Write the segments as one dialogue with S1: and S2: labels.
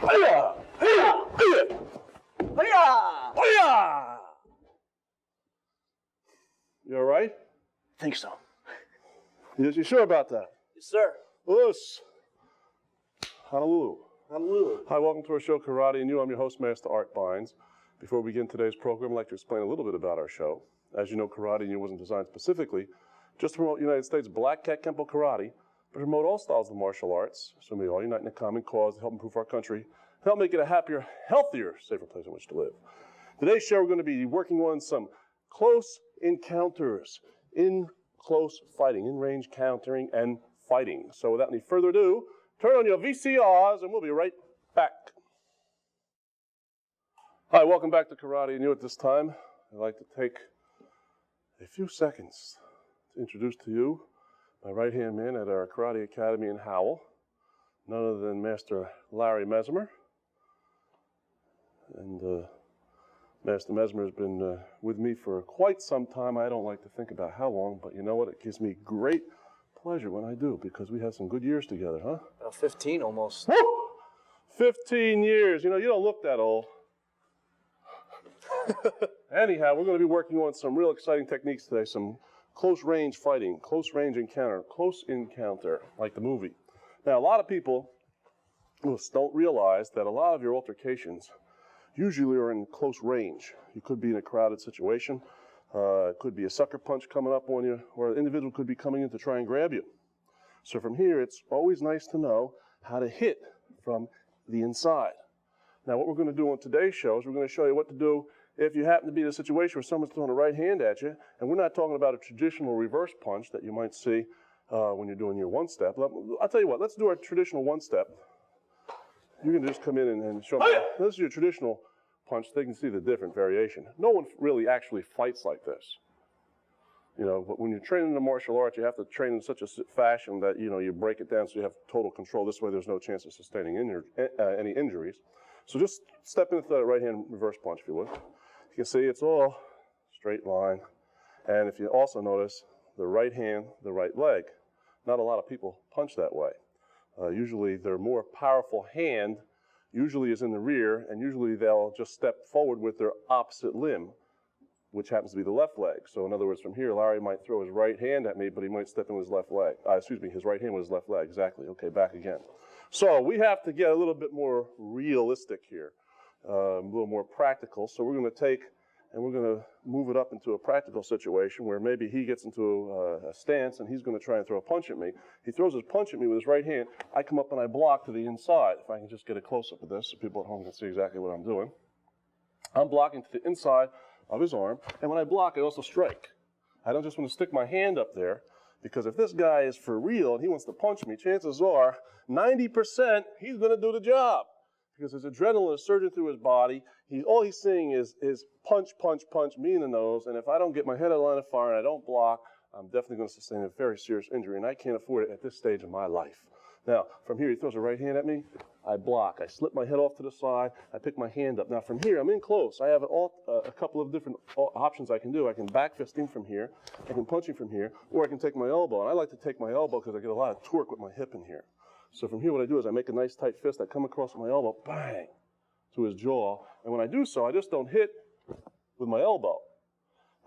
S1: Hiya! Hiya! Hiya!
S2: Hiya!
S1: Hiya! You all right?
S2: Think so.
S1: You sure about that?
S2: Yes, sir.
S1: Us. Honolulu.
S2: Honolulu.
S1: Hi, welcome to our show, Karate and You. I'm your host, Master Beins. Before we begin today's program, I'd like to explain a little bit about our show. As you know, Karate and You wasn't designed specifically just to promote United States Black Cat Kempo Karate, but to promote all styles of martial arts, so we all unite in a common cause to help improve our country, help make it a happier, healthier, safer place in which to live. Today's show, we're going to be working on some close encounters, in close fighting, in range countering and fighting. So without any further ado, turn on your VCRs and we'll be right back. Hi, welcome back to Karate and You. At this time, I'd like to take a few seconds to introduce to you my right-hand man at our Karate Academy in Howell, none other than Master Larry Mesimer. And Master Mesimer has been with me for quite some time. I don't like to think about how long, but you know what? It gives me great pleasure when I do, because we had some good years together, huh?
S2: About 15 almost.
S1: Woo! 15 years. You know, you don't look that old. Anyhow, we're going to be working on some real exciting techniques today, some close range fighting, close range encounter, like the movie. Now, a lot of people don't realize that a lot of your altercations usually are in close range. You could be in a crowded situation. It could be a sucker punch coming up on you, or an individual could be coming in to try and grab you. So from here, it's always nice to know how to hit from the inside. Now, what we're going to do on today's show is we're going to show you what to do if you happen to be in a situation where someone's throwing a right hand at you, and we're not talking about a traditional reverse punch that you might see when you're doing your one-step. I'll tell you what, let's do our traditional one-step. You can just come in and show me. This is your traditional punch. They can see the different variation. No one really actually fights like this. You know, but when you're training in the martial arts, you have to train in such a fashion that, you know, you break it down so you have total control. This way there's no chance of sustaining any injuries. So just step into the right-hand reverse punch, if you would. You can see it's all straight line. And if you also notice, the right hand, the right leg. Not a lot of people punch that way. Usually their more powerful hand usually is in the rear, and usually they'll just step forward with their opposite limb, which happens to be the left leg. So in other words, from here, Larry might throw his right hand at me, but he might step in with his left leg. His right hand with his left leg. Exactly. Okay, back again. So we have to get a little bit more realistic here, a little more practical. So we're going to take and we're going to move it up into a practical situation where maybe he gets into a stance and he's going to try and throw a punch at me. He throws his punch at me with his right hand. I come up and I block to the inside. If I can just get a close-up of this so people at home can see exactly what I'm doing. I'm blocking to the inside of his arm, and when I block, I also strike. I don't just want to stick my hand up there, because if this guy is for real and he wants to punch me, chances are 90% he's going to do the job, because his adrenaline is surging through his body. All he's seeing is punch, punch, punch me in the nose, and if I don't get my head out of line of fire and I don't block, I'm definitely going to sustain a very serious injury, and I can't afford it at this stage of my life. Now, from here, he throws a right hand at me. I block. I slip my head off to the side. I pick my hand up. Now, from here, I'm in close. I have a couple of different options I can do. I can back fist him from here. I can punch him from here. Or I can take my elbow. And I like to take my elbow because I get a lot of torque with my hip in here. So from here, what I do is I make a nice tight fist. I come across with my elbow, bang, to his jaw. And when I do so, I just don't hit with my elbow.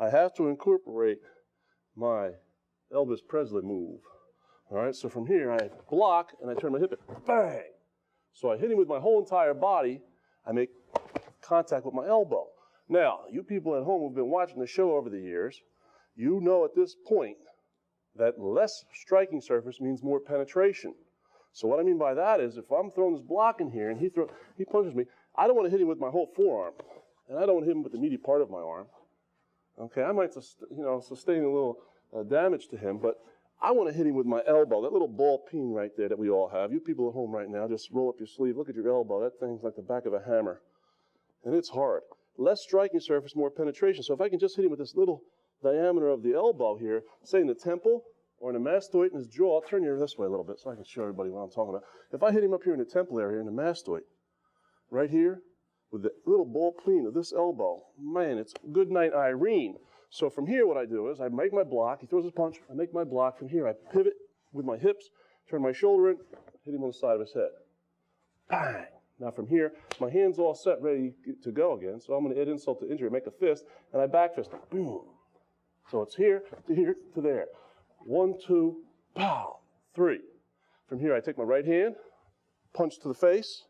S1: I have to incorporate my Elvis Presley move. All right, so from here, I block, and I turn my hip in, bang. So I hit him with my whole entire body. I make contact with my elbow. Now, you people at home who've been watching the show over the years, you know at this point that less striking surface means more penetration. So what I mean by that is if I'm throwing this block in here and he punches me, I don't want to hit him with my whole forearm, and I don't want to hit him with the meaty part of my arm. Okay, I might sustain a little damage to him, but I want to hit him with my elbow, that little ball peen right there that we all have. You people at home right now, just roll up your sleeve. Look at your elbow. That thing's like the back of a hammer. And it's hard. Less striking surface, more penetration. So if I can just hit him with this little diameter of the elbow here, say in the temple or in the mastoid in his jaw, I'll turn you this way a little bit so I can show everybody what I'm talking about. If I hit him up here in the temple area, in the mastoid, right here, with the little ball peen of this elbow, man, it's good night, Irene. So from here, what I do is I make my block. He throws his punch. I make my block. From here, I pivot with my hips, turn my shoulder in, hit him on the side of his head. Bang. Now from here, my hand's all set, ready to go again. So I'm going to add insult to injury, make a fist, and I back fist. Boom. So it's here to there. 1, 2, pow, 3. From here, I take my right hand, punch to the face.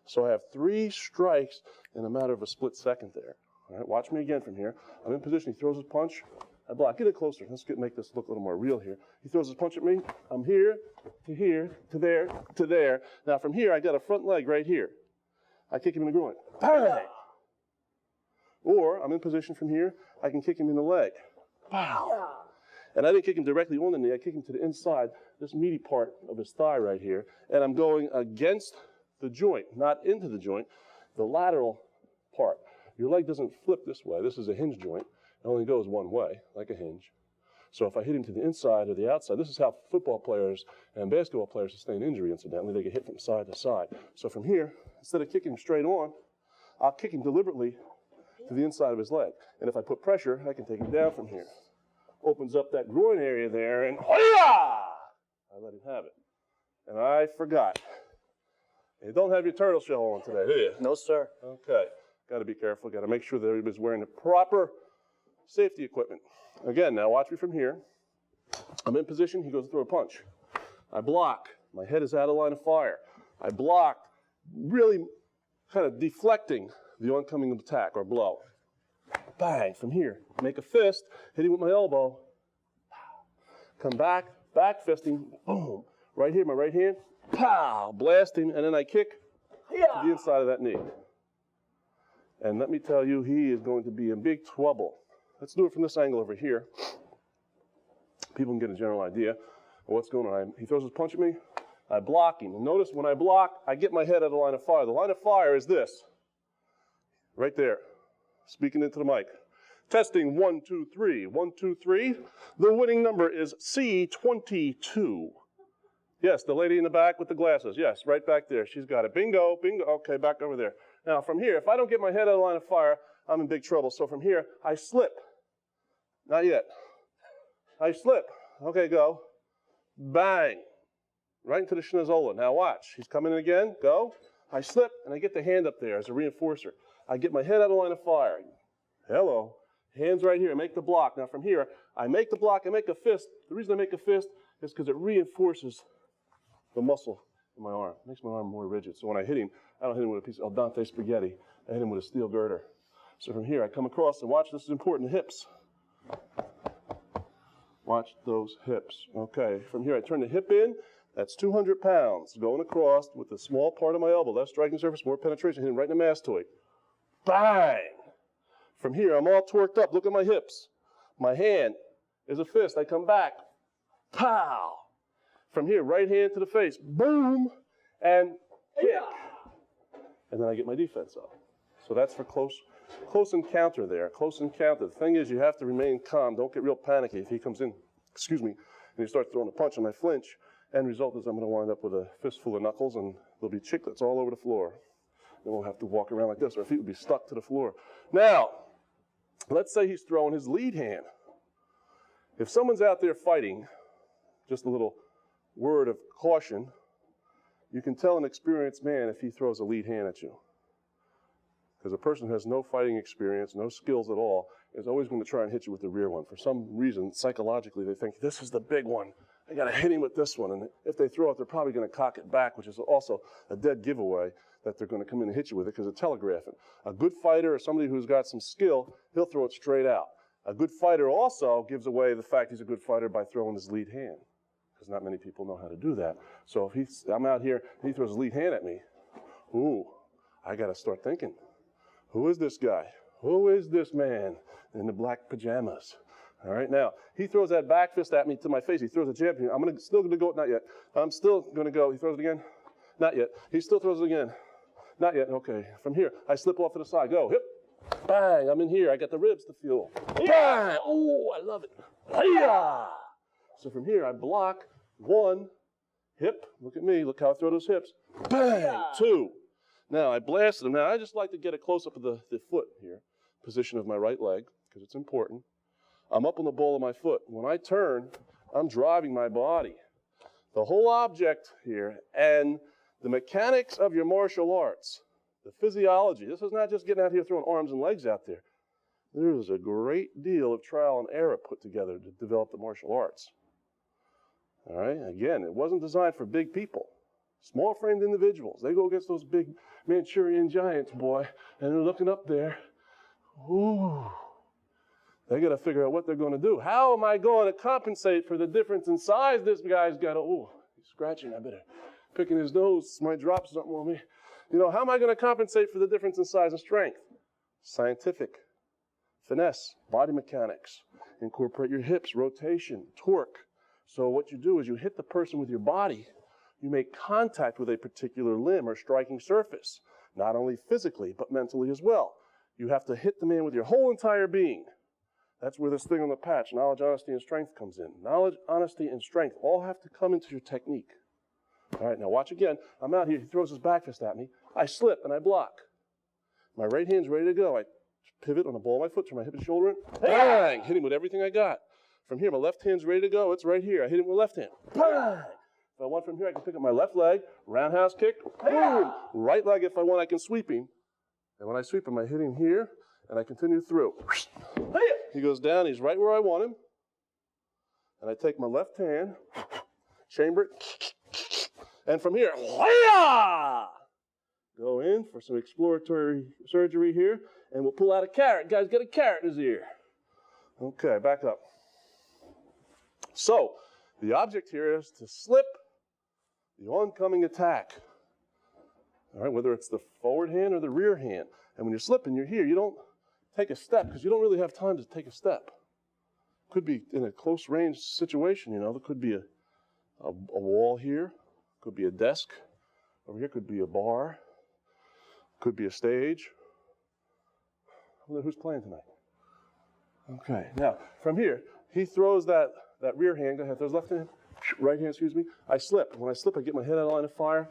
S1: So I have 3 strikes in a matter of a split second there. All right, watch me again from here. I'm in position. He throws his punch. I block. Get it closer. Let's make this look a little more real here. He throws his punch at me. I'm here, to there, to there. Now from here, I got a front leg right here. I kick him in the groin. Bang! Or I'm in position from here. I can kick him in the leg. Pow! And I didn't kick him directly on the knee. I kick him to the inside, this meaty part of his thigh right here. And I'm going against the joint, not into the joint, the lateral part. Your leg doesn't flip this way. This is a hinge joint. It only goes one way, like a hinge. So if I hit him to the inside or the outside, this is how football players and basketball players sustain injury, incidentally. They get hit from side to side. So from here, instead of kicking him straight on, I'll kick him deliberately to the inside of his leg. And if I put pressure, I can take him down from here. Opens up that groin area there, and I let him have it. And I forgot. You don't have your turtle shell on today, do you?
S2: No, sir.
S1: Okay. Got to be careful. Got to make sure that everybody's wearing the proper safety equipment. Again, now watch me from here. I'm in position. He goes to throw a punch. I block. My head is out of line of fire. I block, really kind of deflecting the oncoming attack or blow. Bang, from here. Make a fist, hitting with my elbow. Come back, back fisting, boom. Right here, my right hand, pow, blasting, and then I kick to the inside of that knee. And let me tell you, he is going to be in big trouble. Let's do it from this angle over here. People can get a general idea of what's going on. He throws his punch at me, I block him. And notice when I block, I get my head out of the line of fire. The line of fire is this, right there. Speaking into the mic. Testing 1, 2, 3. 1, 2, 3. The winning number is C22. Yes, the lady in the back with the glasses. Yes, right back there. She's got it. Bingo, bingo. Okay, back over there. Now from here, if I don't get my head out of the line of fire, I'm in big trouble. So from here, I slip. Not yet. I slip. Okay, go. Bang. Right into the schnozola. Now watch. He's coming in again. Go. I slip, and I get the hand up there as a reinforcer. I get my head out of the line of fire. Hello. Hands right here. I make the block. Now from here, I make the block. I make a fist. The reason I make a fist is because it reinforces the muscle in my arm. It makes my arm more rigid. So when I hit him, I don't hit him with a piece of al dente spaghetti. I hit him with a steel girder. So from here, I come across and watch. This is important. The hips. Watch those hips. Okay. From here, I turn the hip in. That's 200 pounds going across with the small part of my elbow. Left striking surface, more penetration. Hit him right in the mastoid. Bang! From here, I'm all torqued up. Look at my hips. My hand is a fist. I come back. Pow! From here, right hand to the face. Boom! And kick. And then I get my defense up. So that's for close encounter there. Close encounter. The thing is, you have to remain calm. Don't get real panicky. If he comes in, and he starts throwing a punch and I flinch, end result is I'm going to wind up with a fistful of knuckles and there'll be chiclets all over the floor. Then we'll have to walk around like this. Our feet will be stuck to the floor. Now, let's say he's throwing his lead hand. If someone's out there fighting, just a little word of caution, you can tell an experienced man if he throws a lead hand at you. Because a person who has no fighting experience, no skills at all, is always going to try and hit you with the rear one. For some reason, psychologically, they think, this is the big one. I got to hit him with this one. And if they throw it, they're probably going to cock it back, which is also a dead giveaway that they're going to come in and hit you with it because it's telegraphing. A good fighter or somebody who's got some skill, he'll throw it straight out. A good fighter also gives away the fact he's a good fighter by throwing his lead hand, because not many people know how to do that. So if I'm out here and he throws his lead hand at me, ooh, I got to start thinking, who is this guy? Who is this man in the black pajamas? All right, now, he throws that back fist at me to my face. He throws a jab to me. I'm still going to go, not yet. I'm still going to go. He throws it again. Not yet. He still throws it again. Not yet. Okay. From here, I slip off to the side. Go. Hip. Bang. I'm in here. I got the ribs to feel. Bang. Oh, I love it. Hi-ya. So from here, I block. 1. Hip. Look at me. Look how I throw those hips. Bang. 2. Now, I blasted him. Now, I just like to get a close-up of the foot here. Position of my right leg, because it's important. I'm up on the ball of my foot. When I turn, I'm driving my body. The whole object here, and the mechanics of your martial arts, the physiology. This is not just getting out here throwing arms and legs out there. There is a great deal of trial and error put together to develop the martial arts. All right, again, it wasn't designed for big people. Small-framed individuals, they go against those big Manchurian giants, boy, and they're looking up there. Ooh. They got to figure out what they're going to do. How am I going to compensate for the difference in size this guy's got to, ooh, he's scratching, I better picking his nose, might drop something on me. You know, how am I going to compensate for the difference in size and strength? Scientific, finesse, body mechanics, incorporate your hips, rotation, torque. So what you do is you hit the person with your body, you make contact with a particular limb or striking surface, not only physically, but mentally as well. You have to hit the man with your whole entire being. That's where this thing on the patch, knowledge, honesty, and strength comes in. Knowledge, honesty, and strength all have to come into your technique. All right, now watch again. I'm out here. He throws his back fist at me. I slip and I block. My right hand's ready to go. I pivot on the ball of my foot, turn my hip and shoulder in. Bang! Hit him with everything I got. From here, my left hand's ready to go. It's right here. I hit him with left hand. Bang! If I want from here, I can pick up my left leg, roundhouse kick, boom! Right leg, if I want, I can sweep him. And when I sweep him, I hit him here, and I continue through. He goes down, he's right where I want him. And I take my left hand, chamber it, and from here, go in for some exploratory surgery here, and we'll pull out a carrot. Guy's got a carrot in his ear. Okay, back up. So, the object here is to slip the oncoming attack. All right, whether it's the forward hand or the rear hand. And when you're slipping, you're here. You don't take a step because you don't really have time to take a step. Could be in a close range situation, you know. There could be a wall here. Could be a desk. Over here could be a bar. Could be a stage. I wonder who's playing tonight. Okay, now from here, he throws that rear hand. Go ahead, throws left hand. Right hand, excuse me. I slip. When I slip, I get my head out of line of fire.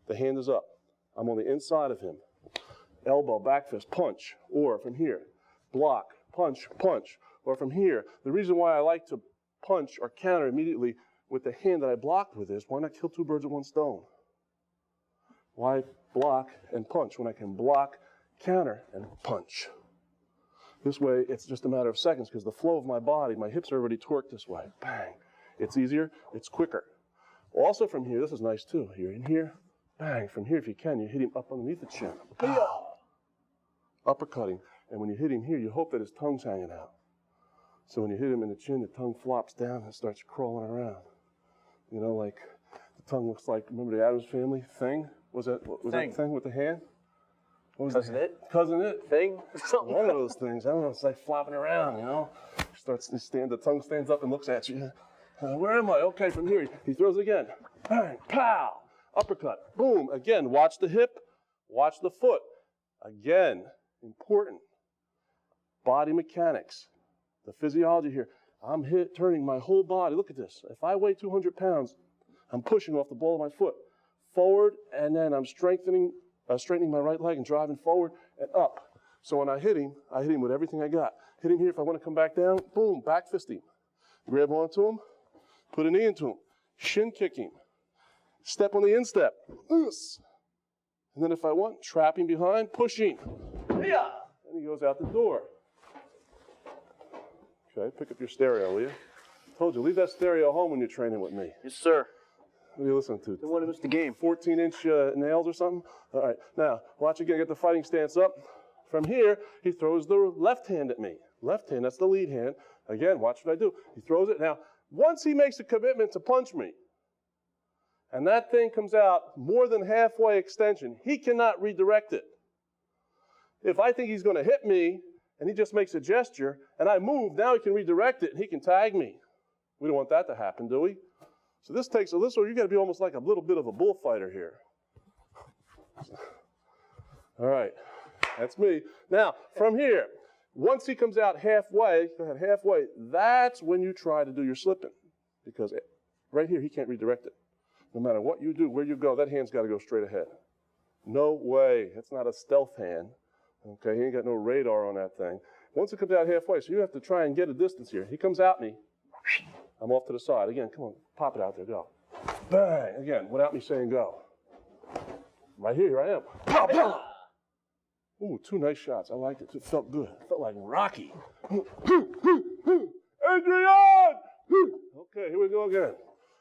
S1: The hand is up. I'm on the inside of him. Elbow, back fist, punch. Or from here, block, punch, punch. Or from here. The reason why I like to punch or counter immediately with the hand that I blocked with is, why not kill two birds with one stone? Why block and punch when I can block, counter, and punch? This way, it's just a matter of seconds because the flow of my body, my hips are already torqued this way. Bang. It's easier, it's quicker. Also from here, this is nice too. Here and here, bang. From here, if you can, you hit him up underneath the chin. Pow. Uppercutting. And when you hit him here, you hope that his tongue's hanging out. So when you hit him in the chin, the tongue flops down and starts crawling around. You know, like the tongue looks like, remember the Addams Family thing? Was that that thing with the hand? What was
S2: Cousin It?
S1: Cousin It?
S2: Thing? Something.
S1: One of those things. I don't know. It's like flopping around, you know. The tongue stands up and looks at you. Where am I? Okay, from here. He throws it again. Bang, pow. Uppercut. Boom. Again, watch the hip. Watch the foot. Again, important. Body mechanics. The physiology here. I'm turning my whole body. Look at this. If I weigh 200 pounds, I'm pushing off the ball of my foot. Forward, and then I'm straightening my right leg and driving forward and up. So when I hit him with everything I got. Hit him here. If I want to come back down, boom, back fist him. Grab onto him, put a knee into him, shin kick him, step on the instep, and then if I want, trap him behind, push him. Yeah. And he goes out the door. Okay, pick up your stereo, will you? Told you, leave that stereo home when you're training with me.
S2: Yes, sir.
S1: What are you listening to?
S2: Don't want to miss the game.
S1: 14-inch nails or something? All right, now, watch again, get the fighting stance up. From here, he throws the left hand at me. Left hand, that's the lead hand. Again, watch what I do. He throws it. Now, once he makes a commitment to punch me, and that thing comes out more than halfway extension, he cannot redirect it. If I think he's going to hit me, and he just makes a gesture, and I move, now he can redirect it, and he can tag me. We don't want that to happen, do we? So this takes or you got to be almost like a little bit of a bullfighter here. All right, that's me. Now, from here, once he comes out halfway, that's when you try to do your slipping. Because right here, he can't redirect it. No matter what you do, where you go, that hand's got to go straight ahead. No way. It's not a stealth hand. Okay, he ain't got no radar on that thing. Once it comes out halfway, so you have to try and get a distance here. He comes at me. I'm off to the side. Again, come on, pop it out there, go. Bang, again, without me saying go. Right here I am. Pow, pow. Ooh, 2 nice shots. I liked it. It felt good. It felt like Rocky. Adrian! Okay, here we go again.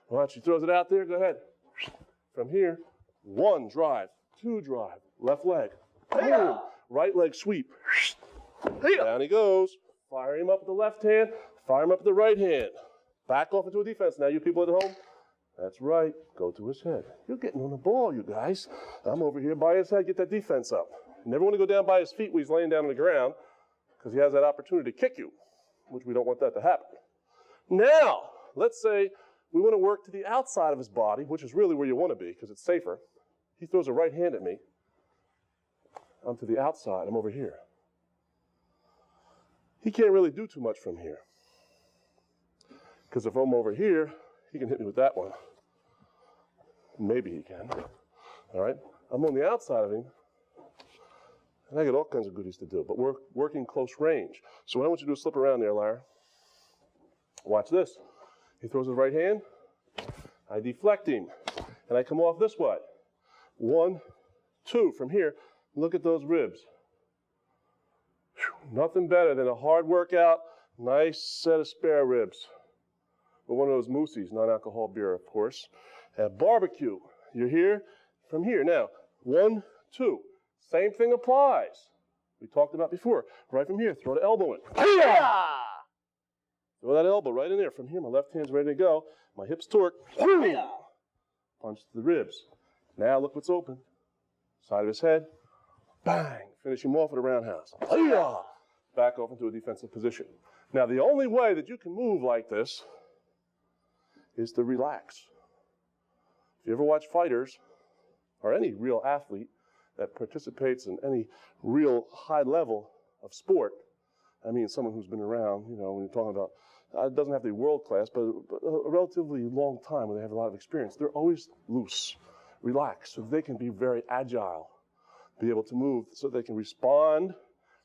S1: Watch, he throws it out there. Go ahead. From here, 1 drive, 2 drive, left leg. Boom. Right leg sweep. Down he goes. Fire him up with the left hand. Fire him up with the right hand. Back off into a defense. Now, you people at home, that's right. Go to his head. You're getting on the ball, you guys. I'm over here by his head. Get that defense up. You never want to go down by his feet when he's laying down on the ground because he has that opportunity to kick you, which we don't want that to happen. Now, let's say we want to work to the outside of his body, which is really where you want to be because it's safer. He throws a right hand at me. I'm to the outside. I'm over here. He can't really do too much from here because if I'm over here, he can hit me with that one. Maybe he can. All right? I'm on the outside of him, and I got all kinds of goodies to do, but we're working close range. So what I want you to do is slip around there, Larry. Watch this. He throws his right hand. I deflect him, and I come off this way. 1, 2. From here, look at those ribs. Whew, nothing better than a hard workout, nice set of spare ribs. With one of those Moosies, non-alcohol beer, of course. At barbecue, you're here. From here, now, 1, 2. Same thing applies. We talked about before. Right from here, throw the elbow in. Throw that elbow right in there. From here, my left hand's ready to go. My hips torque. Punch to the ribs. Now look what's open. Side of his head. Bang. Finish him off with a roundhouse. Back off into a defensive position. Now the only way that you can move like this is to relax. If you ever watch fighters, or any real athlete that participates in any real high level of sport, I mean someone who's been around, you know, when you're talking about, it doesn't have to be world class, but a relatively long time where they have a lot of experience, they're always loose, relaxed, so they can be very agile, be able to move, so they can respond,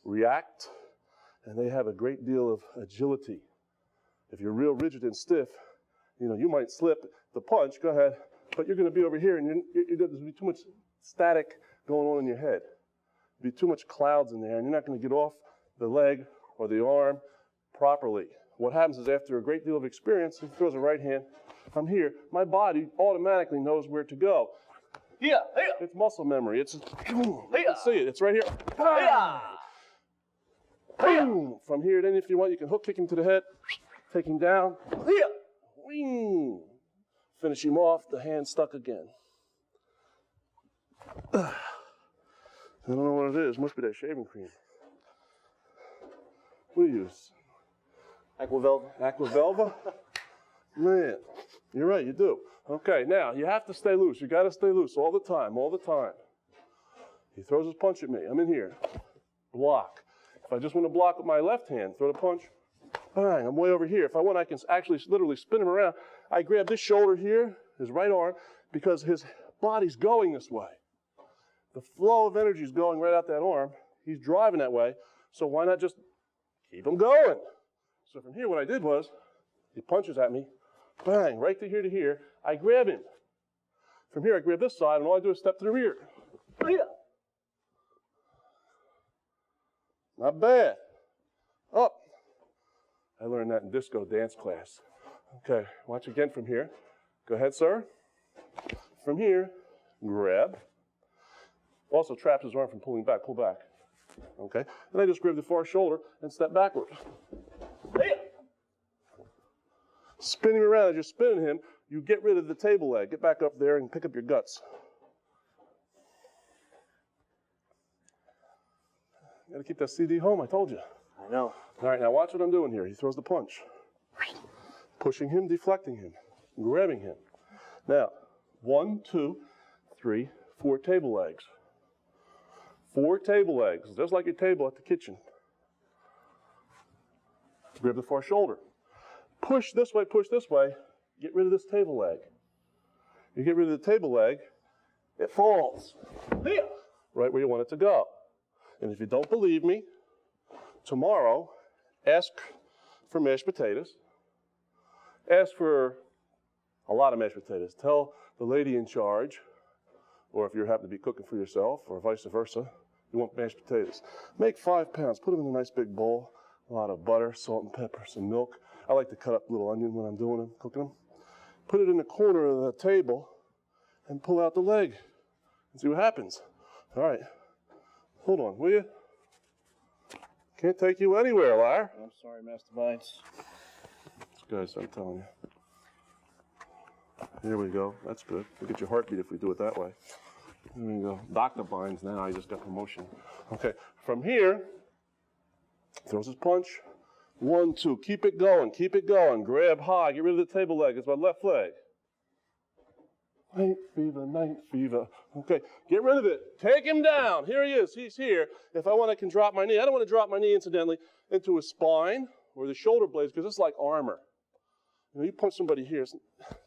S1: react, and they have a great deal of agility. If you're real rigid and stiff, you know, you might slip the punch, go ahead, but you're going to be over here, and there's going to be too much static going on in your head. There'll be too much clouds in there, and you're not going to get off the leg or the arm properly. What happens is after a great deal of experience, he throws a right hand. I'm here. My body automatically knows where to go. It's muscle memory. It's you can see it. It's right here. Boom. From here, then if you want, you can hook kick him to the head, take him down. Wing. Finish him off. The hand stuck again. I don't know what it is. Must be that shaving cream. What do you use?
S2: Aquavelva.
S1: Aquavelva? Man, you're right, you do. Okay, now, you have to stay loose. You got to stay loose all the time, all the time. He throws his punch at me. I'm in here. Block. If I just want to block with my left hand, throw the punch. Bang, I'm way over here. If I want, I can actually literally spin him around. I grab this shoulder here, his right arm, because his body's going this way. The flow of energy is going right out that arm. He's driving that way, so why not just keep him going? So from here, what I did was, he punches at me, bang, right to here. I grab him. From here, I grab this side, and all I do is step to the rear. Not bad. Up. I learned that in disco dance class. Okay, watch again from here. Go ahead, sir. From here, grab. Also traps his arm from pulling back, pull back. Okay, and I just grab the far shoulder and step backward. Spinning around, as you're spinning him, you get rid of the table leg. Get back up there and pick up your guts. You gotta keep that CD home, I told you.
S2: I know.
S1: All right, now watch what I'm doing here. He throws the punch. Pushing him, deflecting him, grabbing him. Now, 1, 2, 3, 4 table legs. 4 table legs, just like your table at the kitchen. Grab the far shoulder. Push this way, get rid of this table leg. You get rid of the table leg, it falls. Right where you want it to go. And if you don't believe me, tomorrow, ask for mashed potatoes. Ask for a lot of mashed potatoes. Tell the lady in charge or if you happen to be cooking for yourself, or vice versa, you want mashed potatoes. Make 5 pounds, put them in a nice big bowl, a lot of butter, salt and pepper, some milk. I like to cut up a little onion when I'm doing them, cooking them. Put it in the corner of the table and pull out the leg and see what happens. All right, hold on, will you? Can't take you anywhere, Larry.
S2: I'm sorry, Master Beins.
S1: Guys, I'm telling you. Here we go. That's good. We'll get your heartbeat if we do it that way. There we go. Dr. Beins now. I just got promotion. Okay. From here, throws his punch. 1, 2. Keep it going. Keep it going. Grab high. Get rid of the table leg. It's my left leg. Night fever, night fever. Okay. Get rid of it. Take him down. Here he is. He's here. If I want, I can drop my knee. I don't want to drop my knee, incidentally, into his spine or the shoulder blades because it's like armor. You know, you punch somebody here, it's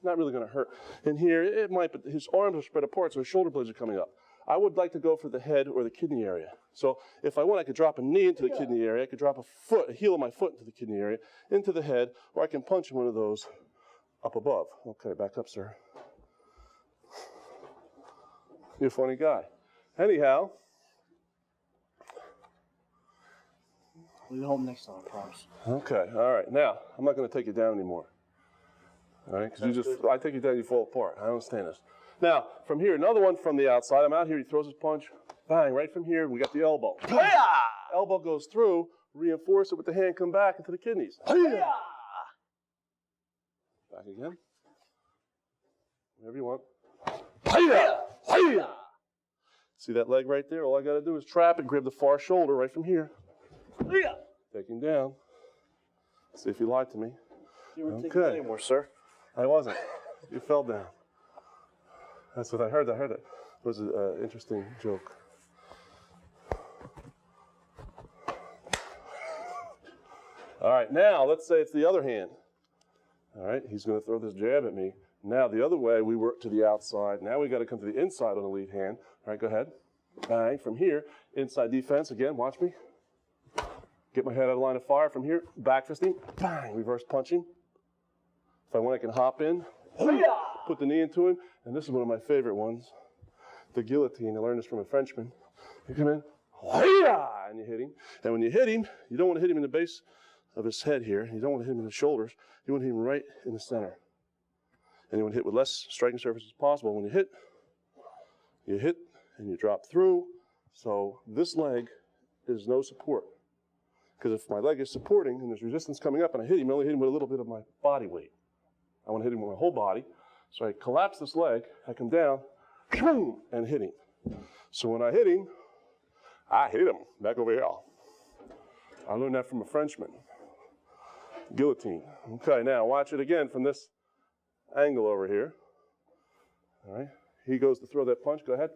S1: not really going to hurt. And here, it might, but his arms are spread apart, so his shoulder blades are coming up. I would like to go for the head or the kidney area. So if I want, I could drop a knee into the kidney area. I could drop a heel of my foot into the kidney area, into the head, or I can punch one of those up above. Okay, back up, sir. You're a funny guy. Anyhow.
S2: We'll be home next time, I promise.
S1: Okay, all right. Now, I'm not going to take you down anymore. All right, because I take you down, you fall apart. I don't understand this. Now, from here, another one from the outside. I'm out here, he throws his punch. Bang, right from here, we got the elbow. Elbow goes through, reinforce it with the hand, come back into the kidneys. Back again. Whatever you want. See that leg right there? All I got to do is trap it, grab the far shoulder right from here. Take him down. See if you lied to me.
S2: You weren't taking it anymore, sir.
S1: I wasn't. You fell down. That's what I heard. It was an interesting joke. All right, now let's say it's the other hand. All right, he's going to throw this jab at me. Now the other way, we work to the outside. Now we got to come to the inside on the lead hand. All right, go ahead. Bang, from here, inside defense again. Watch me. Get my head out of line of fire from here. Back fisting. Bang, reverse punching. If I want, I can hop in. Put the knee into him. And this is one of my favorite ones. The guillotine. I learned this from a Frenchman. You come in. And you hit him. And when you hit him, you don't want to hit him in the base of his head here. You don't want to hit him in the shoulders. You want to hit him right in the center. And you want to hit with less striking surface as possible. When you hit and you drop through. So this leg is no support. Because if my leg is supporting and there's resistance coming up and I hit him, I only hit him with a little bit of my body weight. I want to hit him with my whole body. So I collapse this leg, I come down, and hit him. So when I hit him back over here. I learned that from a Frenchman. Guillotine. Okay, now watch it again from this angle over here. All right, he goes to throw that punch, go ahead.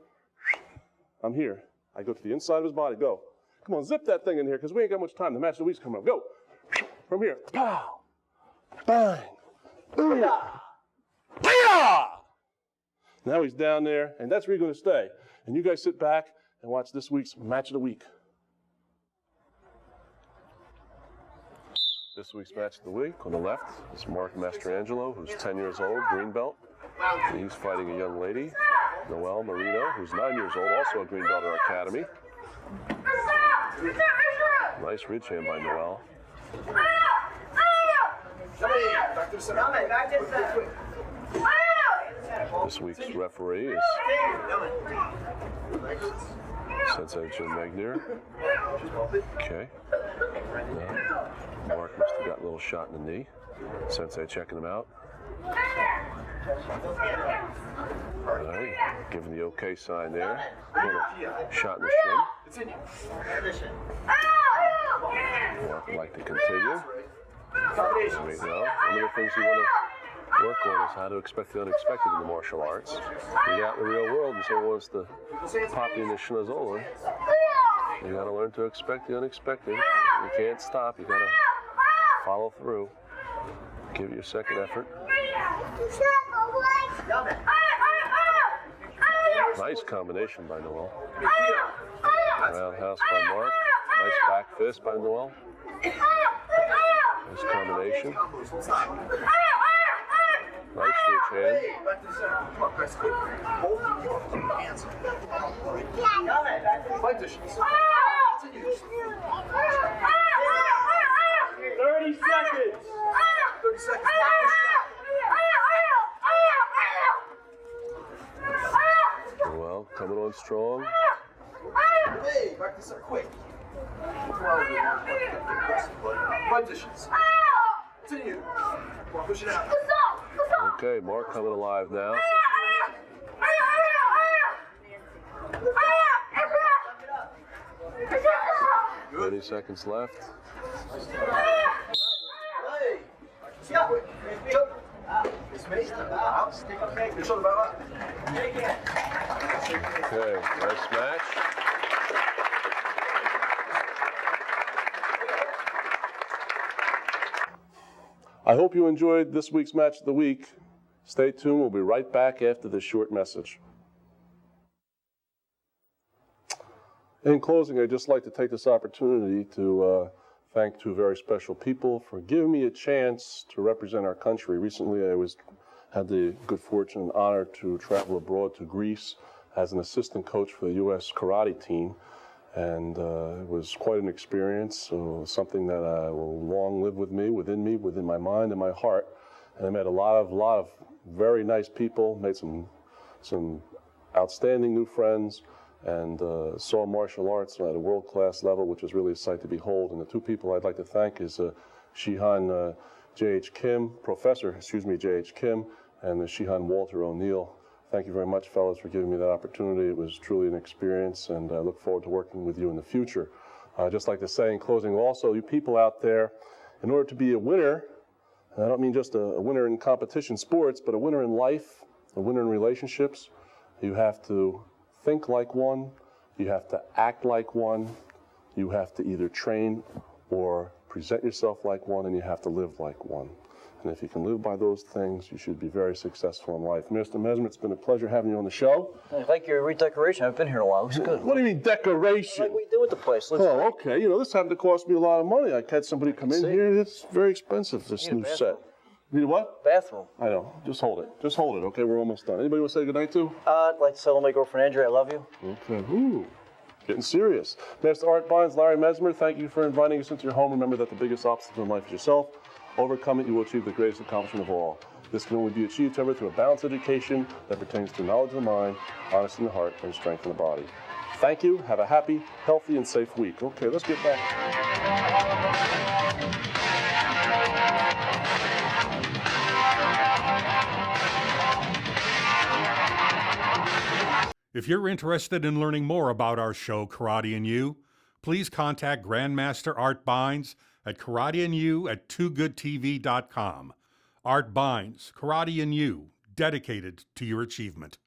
S1: I'm here. I go to the inside of his body, go. Come on, zip that thing in here, because we ain't got much time. The match of the week's coming up. Go. From here. Pow. Bang. Booyah. Booyah. Now he's down there, and that's where you're going to stay. And you guys sit back and watch this week's match of the week. This week's match of the week, on the left, is Mark Mastrangelo, who's 10 years old, green belt. And he's fighting a young lady, Noelle Marino, who's 9 years old, also a green belt in our academy. Nice ridge hand by Noelle. This week's referee is Sensei Jim Magnier. Okay. Now, Mark must have got a little shot in the knee. Sensei checking him out. All right, giving the okay sign there. A shot in the shin. Mark would like to continue. There we go. One of the things you want to work on is how to expect the unexpected in the martial arts. You get out in the real world and someone wants to pop you in the schnozola. You got to learn to expect the unexpected. You can't stop. You got to follow through. Give it your second effort. Nice combination by Noelle. Roundhouse by Mark. Nice back fist by Noelle. Nice combination. Nice switch hand.
S3: Back to the center. Come on, press quick. Both of your hands. Fight dishes. Continue.
S2: 30 seconds.
S3: 30 seconds.
S1: Well, coming on strong.
S3: Hey, back to the center, quick. Fight dishes. Continue. Come on, push it out.
S1: Okay, Mark coming alive now. 30 seconds left.
S3: Hey. Yeah. Quick. It's me. Out. Your shoulder back up.
S1: Okay, nice match. I hope you enjoyed this week's Match of the Week. Stay tuned. We'll be right back after this short message. In closing, I'd just like to take this opportunity to thank two very special people for giving me a chance to represent our country. Recently, I had the good fortune and honor to travel abroad to Greece as an assistant coach for the U.S. karate team. And it was quite an experience, something that will long live with me, within my mind and my heart. And I met a lot of very nice people, made some outstanding new friends, and saw martial arts at a world-class level, which is really a sight to behold. And the two people I'd like to thank is Shihan J.H. Kim, Professor J.H. Kim, and Shihan Walter O'Neill. Thank you very much, fellas, for giving me that opportunity. It was truly an experience, and I look forward to working with you in the future. I'd just like to say in closing also, you people out there, in order to be a winner, and I don't mean just a winner in competition sports, but a winner in life, a winner in relationships, you have to think like one, you have to act like one, you have to either train or present yourself like one, and you have to live like one. And if you can live by those things, you should be very successful in life. Mr. Mesimer, it's been a pleasure having you on the show.
S2: I like your redecoration. I've been here in a while. Looks good.
S1: What do you mean decoration?
S2: I like what you did with the place. Looks
S1: Oh, okay. You know, this happened to cost me a lot of money. I had somebody come in here. It's very expensive, this
S2: Need a
S1: new set.
S2: bathroom.
S1: Need a what?
S2: Bathroom.
S1: I know. Just hold it. Just hold it. Okay, we're almost done. Anybody want to say goodnight to?
S2: I'd like to tell my girlfriend Andrea I love you.
S1: Okay. Ooh. Getting serious. Master Art Beins, Larry Mesimer, thank you for inviting us into your home. Remember that the biggest obstacle in life is yourself. Overcome it, you will achieve the greatest accomplishment of all. This can only be achieved, however, through a balanced education that pertains to knowledge of the mind, honesty in the heart, and strength in the body. Thank you. Have a happy, healthy, and safe week. Okay, let's get back.
S4: If you're interested in learning more about our show, Karate and You, please contact Grandmaster Art Beins at karateandyou@toogoodtv.com. Art Beins, Karate and You, dedicated to your achievement.